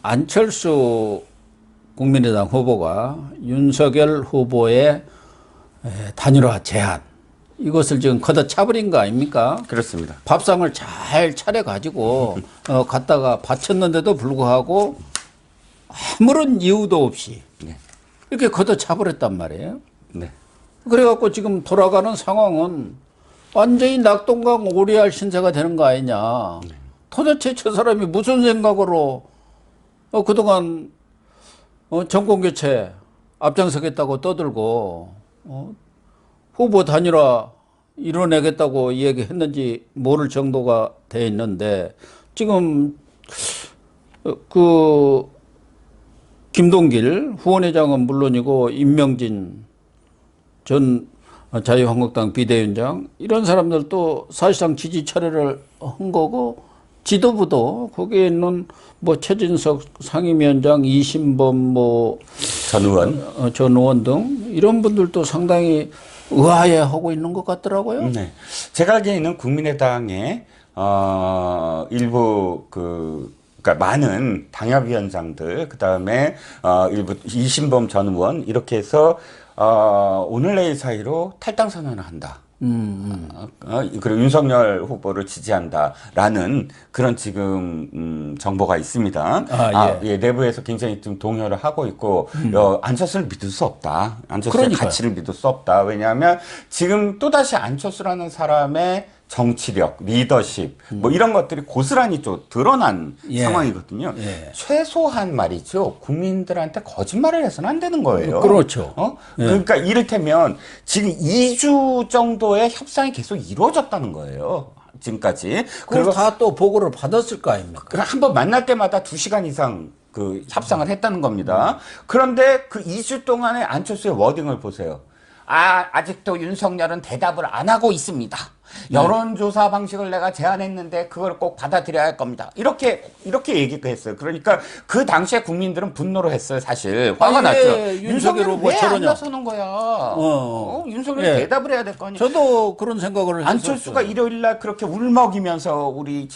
안철수 국민의당 후보가 윤석열 후보의 단일화 제안, 이것을 지금 걷어차버린 거 아닙니까? 그렇습니다. 밥상을 잘 차려가지고 갖다가 바쳤는데도 불구하고 아무런 이유도 없이 네. 이렇게 걷어차버렸단 말이에요. 네. 그래갖고 지금 돌아가는 상황은 완전히 낙동강 오리알 신세가 되는 거 아니냐. 도대체 저 사람이 무슨 생각으로 그동안 정권교체 앞장서겠다고 떠들고 후보 단일화 이뤄내겠다고 이야기했는지 모를 정도가 돼 있는데, 지금 그 김동길 후원회장은 물론이고 임명진 전 자유한국당 비대위원장, 이런 사람들도 사실상 지지 철회를 한 거고, 지도부도 거기에 있는 뭐 최진석 상임위원장, 이신범 전 의원 등 이런 분들도 상당히 의아해하고 있는 것 같더라고요. 네. 제가 알기에는 국민의당의 일부 그러니까 많은 당협위원장들, 그 다음에 일부 이신범 전 의원 이렇게 해서 오늘 내일 사이로 탈당 선언을 한다. 그리고 윤석열 후보를 지지한다라는 그런 지금 정보가 있습니다. 예, 내부에서 굉장히 좀 동요를 하고 있고, 안철수를 믿을 수 없다. 안철수의 가치를 믿을 수 없다. 왜냐하면 지금 또다시 안철수라는 사람의 정치력, 리더십, 뭐 이런 것들이 고스란히 좀 드러난 상황이거든요. 최소한 말이죠. 국민들한테 거짓말을 해서는 안 되는 거예요. 그렇죠. 그러니까 이를테면 지금 2주 정도의 협상이 계속 이루어졌다는 거예요. 지금까지. 그리고 다 또 보고를 받았을 거 아닙니까? 한번 만날 때마다 2시간 이상 그 협상을 했다는 겁니다. 그런데 그 2주 동안의 안철수의 워딩을 보세요. 아직도 윤석열은 대답을 안 하고 있습니다. 여론조사 방식을 내가 제안했는데 그걸 꼭 받아들여야 할 겁니다. 이렇게 얘기를 했어요. 그러니까 그 당시에 국민들은 분노를 했어요. 사실 화가 났죠. 윤석열은 왜 안 나서는 거야? 윤석열이 대답을 해야 될 거 아니에요. 저도 그런 생각을 했었어요. 안철수가 일요일날 그렇게 울먹이면서 우리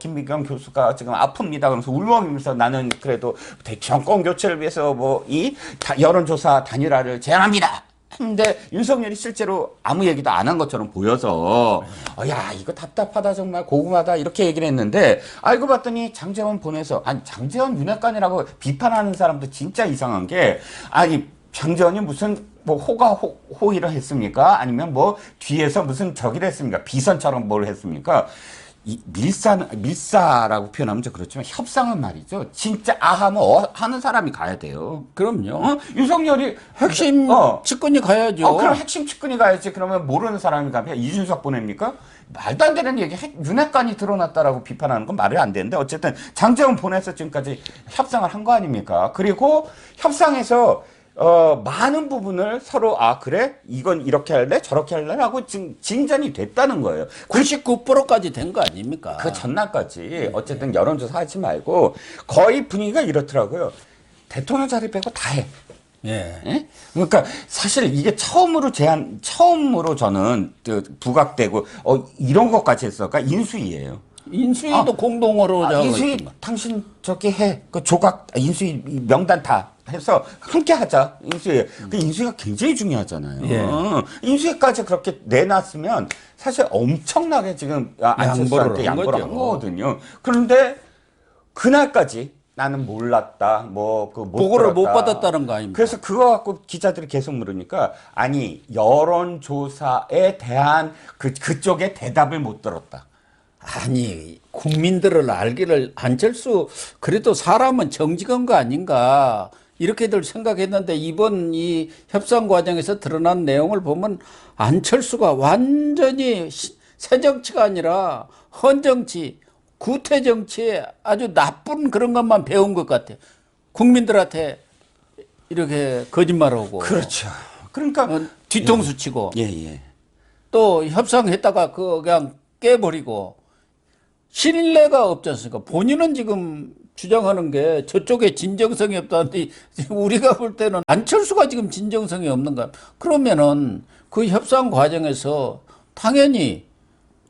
김미경 교수가 지금 아픕니다. 그러면서 울먹이면서 나는 그래도 정권 교체를 위해서 뭐 이 여론조사 단일화를 제안합니다. 근데 윤석열이 실제로 아무 얘기도 안 한 것처럼 보여서 야 이거 답답하다 정말 고구마다 이렇게 얘기를 했는데, 알고 봤더니 장제원 보내서, 장제원 윤핵관이라고 비판하는 사람도 진짜 이상한 게, 장제원이 무슨 뭐 호의를 했습니까? 아니면 뭐 뒤에서 무슨 저기를 했습니까? 비선처럼 뭘 했습니까? 밀사라고 표현하면 좀 그렇지만 협상은 말이죠. 진짜 하면 하는 사람이 가야 돼요. 그럼요. 윤석열이 핵심 측근이 가야죠. 그럼 핵심 측근이 가야지. 그러면 모르는 사람이 가면 이준석 보냅니까? 말도 안 되는 얘기. 윤핵관이 드러났다라고 비판하는 건 말이 안 되는데, 어쨌든 장제원 보내서 지금까지 협상을 한 거 아닙니까? 그리고 협상에서 많은 부분을 서로 그래? 이건 이렇게 할래? 저렇게 할래? 하고 지금 진전이 됐다는 거예요. 99%까지 된 거 아닙니까? 그 전날까지 어쨌든 여론조사 하지 말고 거의 분위기가 이렇더라고요. 대통령 자리 빼고 다 해. 예? 그러니까 사실 이게 처음으로 저는 부각되고 이런 것까지 했어. 그러니까 인수위예요. 인수위도 공동으로 인수위 당신 저기 해. 그 조각 인수위 명단 다 해서 함께 하자. 인수위. 그 인수위가 굉장히 중요하잖아요. 인수위까지 그렇게 내놨으면 사실 엄청나게 지금 안철수한테 양보를 한 거거든요. 그런데 그날까지 나는 몰랐다. 보고를 못 받았다는 거 아닙니까? 그래서 그거 갖고 기자들이 계속 물으니까, 여론조사에 대한 그쪽의 대답을 못 들었다. 국민들을 알기를 안철수 그래도 사람은 정직한 거 아닌가 이렇게들 생각했는데, 이번 이 협상 과정에서 드러난 내용을 보면 안철수가 완전히 새 정치가 아니라 헌정치, 구태정치에 아주 나쁜 그런 것만 배운 것 같아. 국민들한테 이렇게 거짓말하고. 그렇죠. 그러니까 뒤통수 치고. 예. 또 협상했다가 그냥 깨버리고. 신뢰가 없지 않습니까? 본인은 지금 주장하는 게 저쪽에 진정성이 없다는데, 우리가 볼 때는 안철수가 지금 진정성이 없는가? 그러면은 그 협상 과정에서 당연히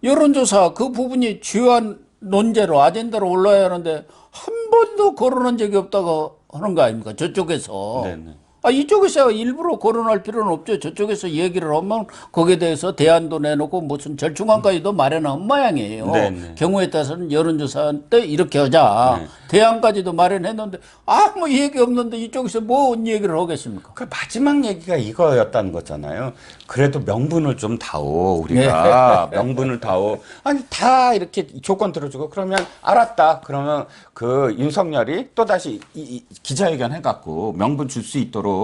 여론조사 그 부분이 주요한 논제로 아젠다로 올라야 하는데 한 번도 거론한 적이 없다고 하는 거 아닙니까? 저쪽에서. 네네. 아, 이쪽에서 일부러 거론할 필요는 없죠. 저쪽에서 얘기를 하면 거기에 대해서 대안도 내놓고 무슨 절충안까지도 마련한 모양이에요. 네네. 경우에 따라서는 여론조사 때 이렇게 하자. 네. 대안까지도 마련했는데 아무 얘기 없는데 이쪽에서 뭔 얘기를 하겠습니까? 그 마지막 얘기가 이거였다는 거잖아요. 그래도 명분을 좀 다오, 우리가. 명분을 다오. 아니, 다 이렇게 조건 들어주고, 그러면 알았다. 그러면 그 윤석열이 또다시 이 기자회견 해갖고 명분 줄 수 있도록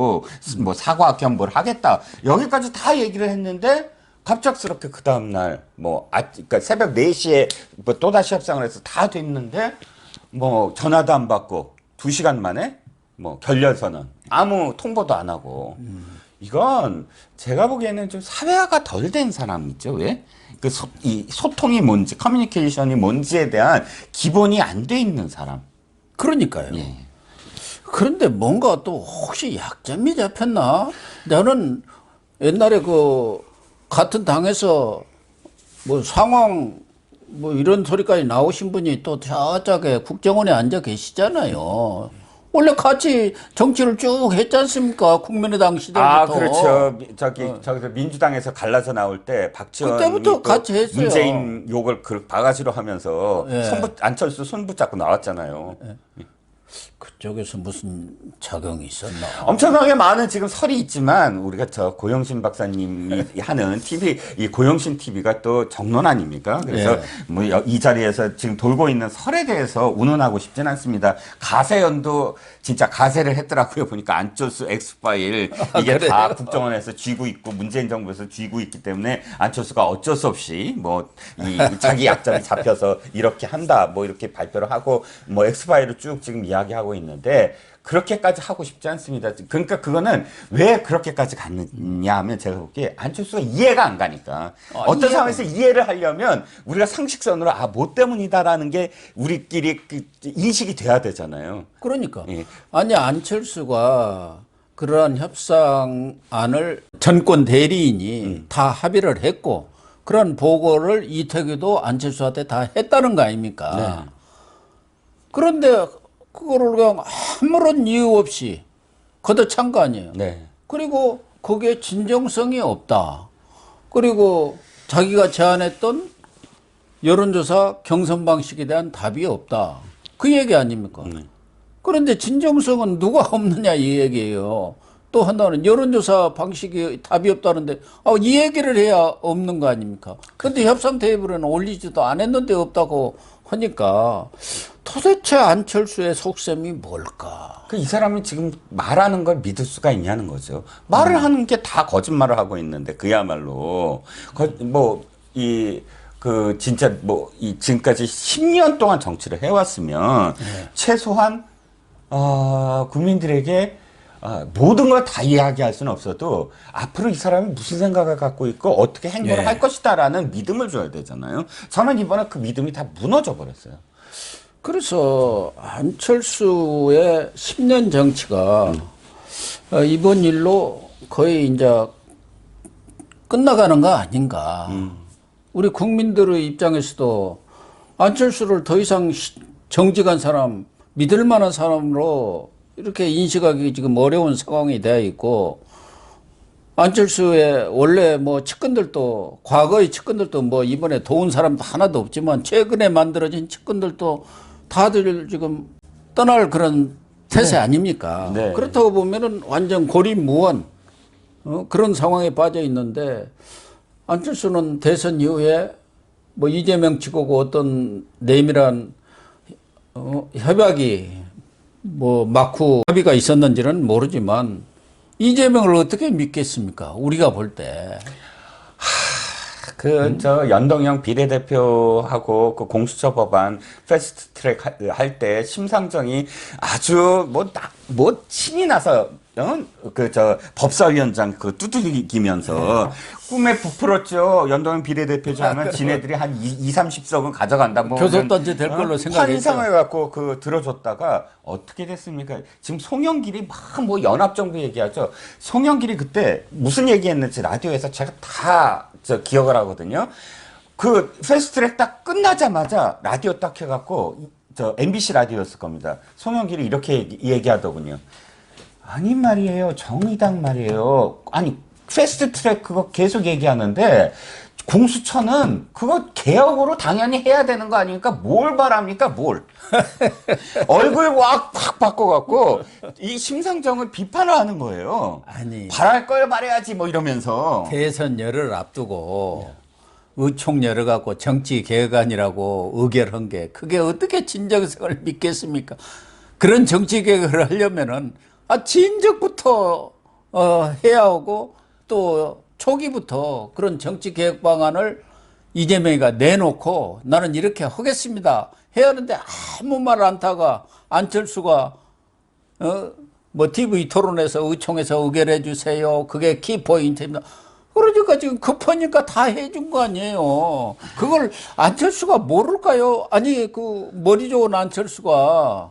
뭐 사과 겸 뭘 하겠다. 여기까지 다 얘기를 했는데, 갑작스럽게 그 다음날, 그러니까 새벽 4시에 뭐 또다시 협상을 해서 다 됐는데, 뭐 전화도 안 받고 2시간 만에 뭐 결렬선언 아무 통보도 안 하고 이건 제가 보기에는 좀 사회화가 덜 된 사람 있죠. 왜? 이 소통이 뭔지 커뮤니케이션이 뭔지에 대한 기본이 안 돼 있는 사람. 그러니까요. 예. 그런데 뭔가 또 혹시 약점이 잡혔나? 나는 옛날에 그 같은 당에서 뭐 상황 뭐 이런 소리까지 나오신 분이 또 저쪽에 국정원에 앉아 계시잖아요. 원래 같이 정치를 쭉 했지 않습니까? 국민의당 시절부터. 아, 그렇죠. 저기서 민주당에서 갈라서 나올 때 박지원 그때부터 같이 했어요. 문재인 욕을 그 바가지로 하면서 예. 안철수 손 붙잡고 나왔잖아요. 그쪽에서 무슨 작용이 있었나? 엄청나게 많은 지금 설이 있지만 우리가 저 고영신 박사님이 하는 TV 이 고영신 TV가 또 정론 아닙니까? 그래서 예. 뭐 이 자리에서 지금 돌고 있는 설에 대해서 운운하고 싶진 않습니다. 가세연도 진짜 가세를 했더라고요. 보니까 안철수 엑스파일 이게 다 국정원에서 쥐고 있고 문재인 정부에서 쥐고 있기 때문에 안철수가 어쩔 수 없이 뭐 이 자기 약점이 잡혀서 이렇게 한다 뭐 이렇게 발표를 하고 뭐 엑스파일을 쭉 지금 이야기하고 있는데 그렇게까지 하고 싶지 않습니다. 그러니까 그거는 왜 그렇게까지 갔느냐 하면 제가 보기에 안철수가 이해가 안 가니까 어떤 상황에서 이해를 하려면 우리가 상식선으로 뭐 때문이다라는 게 우리끼리 그 인식이 돼야 되잖아요. 그러니까. 예. 아니, 안철수가 그러한 협상안을 전권 대리인이 다 합의를 했고, 그런 보고를 이태규도 안철수한테 다 했다는 거 아닙니까? 네. 그런데 그거를 그냥 아무런 이유 없이 걷어찬 거 아니에요. 네. 그리고 거기에 진정성이 없다. 그리고 자기가 제안했던 여론조사 경선 방식에 대한 답이 없다. 그 얘기 아닙니까? 그런데 진정성은 누가 없느냐 이 얘기예요. 또 하나는 여론조사 방식이 답이 없다는데 이 얘기를 해야 없는 거 아닙니까? 근데 협상 테이블에는 올리지도 않았는데 없다고 하니까 도대체 안철수의 속셈이 뭘까? 이 사람이 지금 말하는 걸 믿을 수가 있냐는 거죠. 말을 하는 게 다 거짓말을 하고 있는데 그야말로 진짜 지금까지 10년 동안 정치를 해왔으면 최소한 국민들에게 모든 걸 다 이야기할 수는 없어도 앞으로 이 사람이 무슨 생각을 갖고 있고 어떻게 행동을 할 것이다라는 믿음을 줘야 되잖아요. 저는 이번에 그 믿음이 다 무너져 버렸어요. 그래서 안철수의 10년 정치가 이번 일로 거의 이제 끝나가는 거 아닌가. 우리 국민들의 입장에서도 안철수를 더 이상 정직한 사람, 믿을 만한 사람으로 이렇게 인식하기 지금 어려운 상황이 되어 있고, 안철수의 원래 뭐 측근들도, 과거의 측근들도 뭐 이번에 도운 사람도 하나도 없지만 최근에 만들어진 측근들도 다들 지금 떠날 그런 태세 아닙니까? 네. 그렇다고 보면은 완전 고립무원 그런 상황에 빠져 있는데, 안철수는 대선 이후에 뭐 이재명 치고고 어떤 내밀한 협약이 뭐 막후 합의가 있었는지는 모르지만 이재명을 어떻게 믿겠습니까? 우리가 볼 때. 연동형 비례대표하고 그 공수처 법안 패스트 트랙 할 때 심상정이 아주 신이 나서, 법사위원장 두들기면서 꿈에 부풀었죠. 연동형 비례대표제 하면 지네들이 한 30석은 가져간다. 교섭단체 될 걸로 생각했죠. 환상을 갖고 들어줬다가 어떻게 됐습니까? 지금 송영길이 연합정부 얘기하죠. 송영길이 그때 무슨 얘기했는지 라디오에서 제가 다 기억을 하거든요. 그 패스트트랙 딱 끝나자마자 라디오 딱 해갖고 저 MBC 라디오였을 겁니다. 송영길이 이렇게 얘기하더군요. 아니 말이에요. 정의당 말이에요. 아니 패스트트랙 그거 계속 얘기하는데 공수처는 그거 개혁으로 당연히 해야 되는 거 아닙니까? 뭘 바랍니까? 뭘? 얼굴 확 바꿔갖고 이 심상정을 비판을 하는 거예요. 아니 바랄 걸 말해야지 뭐 이러면서. 대선 열을 앞두고 의총 열어갖고 정치 개혁안이라고 의결한 게 그게 어떻게 진정성을 믿겠습니까? 그런 정치 개혁을 하려면은 진작부터 해야 하고 또 초기부터 그런 정치 개혁 방안을 이재명이가 내놓고 나는 이렇게 하겠습니다 해야 하는데 아무 말 안 타가 안철수가 뭐 TV 토론에서 의총에서 의결해 주세요. 그게 키포인트입니다. 그러니까 지금 급하니까 다 해준 거 아니에요. 그걸 안철수가 모를까요? 아니 그 머리 좋은 안철수가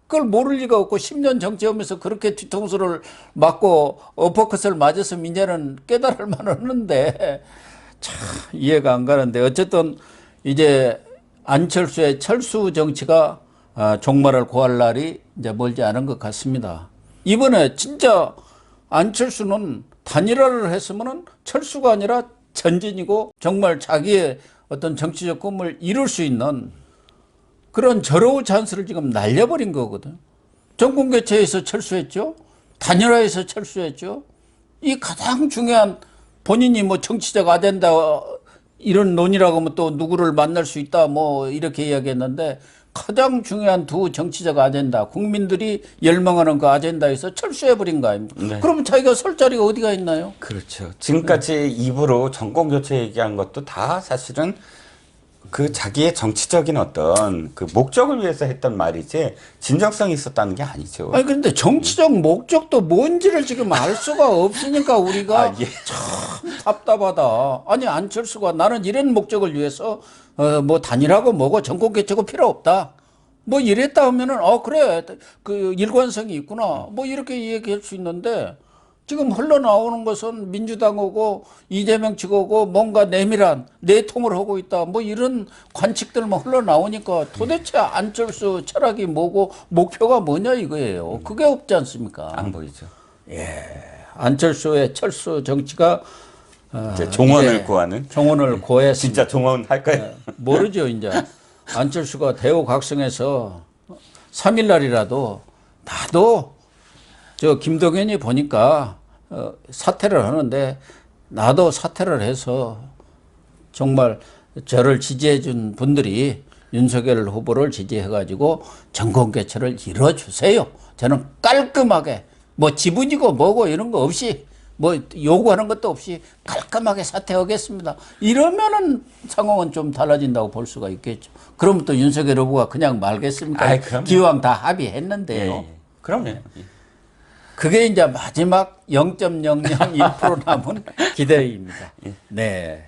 그걸 모를 리가 없고 10년 정치하면서 그렇게 뒤통수를 맞고 어퍼컷을 맞아서 이제는 깨달을 만하는데 참 이해가 안 가는데 어쨌든 이제 안철수의 철수 정치가 종말을 고할 날이 이제 멀지 않은 것 같습니다. 이번에 진짜 안철수는 단일화를 했으면은 철수가 아니라 전진이고 정말 자기의 어떤 정치적 꿈을 이룰 수 있는 그런 절호의 찬스를 지금 날려버린 거거든. 정권교체에서 철수했죠. 단일화에서 철수했죠. 이 가장 중요한 본인이 뭐 정치적 아젠다 이런 논의라고 하면 또 누구를 만날 수 있다 뭐 이렇게 이야기했는데 가장 중요한 두 정치적 아젠다 국민들이 열망하는 그 아젠다에서 철수해버린 거 아닙니까? 네. 그러면 자기가 설 자리가 어디가 있나요? 그렇죠. 지금까지 입으로 정권 교체 얘기한 것도 다 사실은 그 자기의 정치적인 어떤 그 목적을 위해서 했던 말이지 진정성이 있었다는 게 아니죠. 아니 근데 정치적 목적도 뭔지를 지금 알 수가 없으니까 우리가 예. 참 답답하다. 아니 안철수가 나는 이런 목적을 위해서 뭐 단일하고 뭐고 정권 개최고 필요 없다. 뭐 이랬다 하면은 그래 그 일관성이 있구나. 뭐 이렇게 얘기할 수 있는데 지금 흘러나오는 것은 민주당하고 이재명 측하고 뭔가 내밀한 내통을 하고 있다. 뭐 이런 관측들만 흘러나오니까 도대체 안철수 철학이 뭐고 목표가 뭐냐 이거예요. 그게 없지 않습니까? 안 보이죠. 예, 안철수의 철수 정치가 이제 종언을 이제 구하는. 종언을 고했습니다. 진짜 종언 할까요? 모르죠 이제 안철수가 대우각성에서 3일 날이라도 나도 저 김동연이 보니까 사퇴를 하는데 나도 사퇴를 해서 정말 저를 지지해 준 분들이 윤석열 후보를 지지해 가지고 정권 개최를 이뤄주세요. 저는 깔끔하게 뭐 지분이고 뭐고 이런 거 없이 뭐 요구하는 것도 없이 깔끔하게 사퇴하겠습니다. 이러면은 상황은 좀 달라진다고 볼 수가 있겠죠. 그러면 또 윤석열 후보가 그냥 말겠습니까? 기왕 다 합의했는데요. 예. 그럼요. 그게 이제 마지막 0.001% 남은 기대입니다. 네.